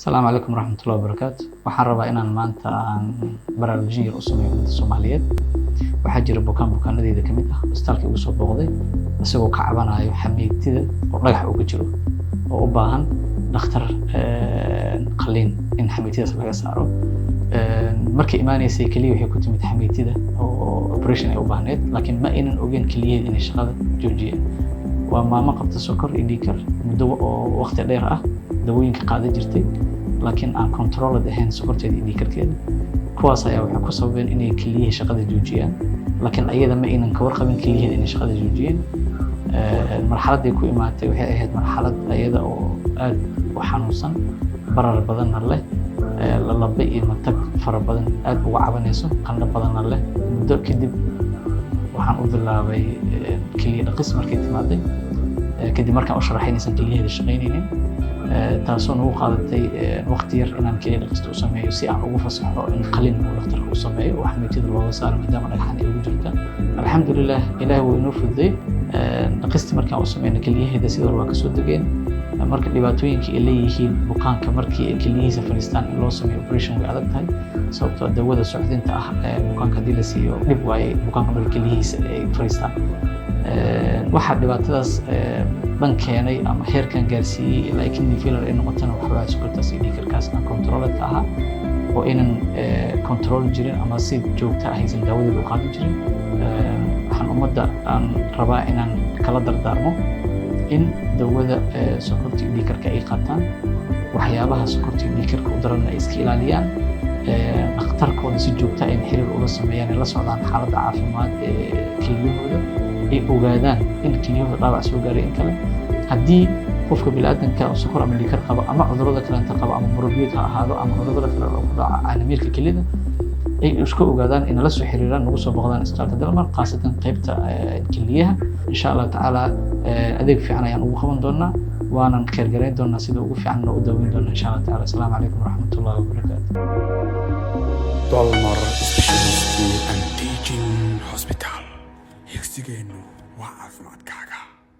السلام عليكم ورحمة الله وبركاته. waxaan rabaa inaan maanta barnaamijyo u sameeyo ummadda Soomaaliyeed. waxaa jira bukaanadeyda kamid ah isbitaalka ugu soo booqday isagoo ka cabanayo xamiitida oo dhagax uga jiro oo u baahan dhakhtar qalliin in xamiitidaas laga saaro. markii imaanaysay kaliya waxay ku timid xamiitida oo operation ay u baahneed laakiin ma aynan ogeyn kaliya inay shaqada joojiyeen. waa maamo qabta sokor iyo dhiig kar muddo oo waqti dheer ah dawooyinka qaadan jirtay laakiin aan control ahayn sokorteeda iyo dhiig karkeeda. kuwaas ayaa waxay ku sababeen inay kaliya shaqada joojiyaan laakiin ayada ma aynan ka warqabin kaliya inay shaqada joojiyeen. marxaladii ku imaatay waxay ahayd marxalad ayada oo aad u xanuunsan barar badan leh laba iyo matag fara badan aad uga cabanayso qandho badan leh. muddo kadib waxaan u bilaabay kaliya dhaqis markay timaaday kadib markaan u sharaxay inaysan kaliyaheeda shaqaynaynin taasoo nagu qaadatay waqti yar inaan kaliya dhaqista u sameeyo si aan ugu fasaxo in qalliin uu dhakhtarka u sameeyo oo xamiitida looga saaro maadaama dhagaxan ay ugu jirta. alxamdulilah ilaahay wuu inoo fududay dhaqistii markaan u sameynay kaliyaheeda sidoo waa kasoo degeen. marka dhibaatooyinka ay leeyihiin bukaanka markii ay kaliyihiisa fadhiistaan in loo sameeyo operation way adag tahay sababtoo dawada socdinta ah bukaanka haddii la siiyo dhib waaye bukaanka marka kaliyihiisa ay fadhiistaan. waxaa dhibaatadaas dhan keenay ama heerkan gaarsiiyey ilaa kidney failure ay noqotana waxaa sokortaas iyo dhiig karkaas aan controladka ahaa oo aynan control jirin ama si joogta ah aysan daawadeeda u qaadan jirin. waxaan ummadda aan rabaa inaan kala dardaarmo in dawada sokorta iyo dhiig karka ay qaataan waxyaabaha sokorta iyo dhiig karka u daranna ay iska ilaaliyaan dhakhtarkooda si joogta ah in xiriir ula sameeyaan ay la socdaan xaaladda caafimaad ee keliyahooda ay ogaadaan in keliyahooda dhaawac soo gaaray in kale. haddii qofka bini'aadanka sokor ama dhiig kar qaba ama cudurrada kalenta qaba ama murubiyeed ha ahaado ama cudurrada kale oo ku dhaca caalamiirka keliyada ay isku ogaadaan in la soo xiriiraan nagu soo booqdaan isbitaalka Dalmar qaasatan qaybta keliyaha. insha Allah tacaala adeeg fiican ayaan ugu qaban doonaa waanan keergarayn doonaa sida ugu fiican oo u daaweyn doonaa insha Allah tacaala. assalaamu calaykum waraxmatullaahi wabarakaatuh. Dalmar Specialty and Teaching Hospital. Higsigeenu waa caafimaadkaaga.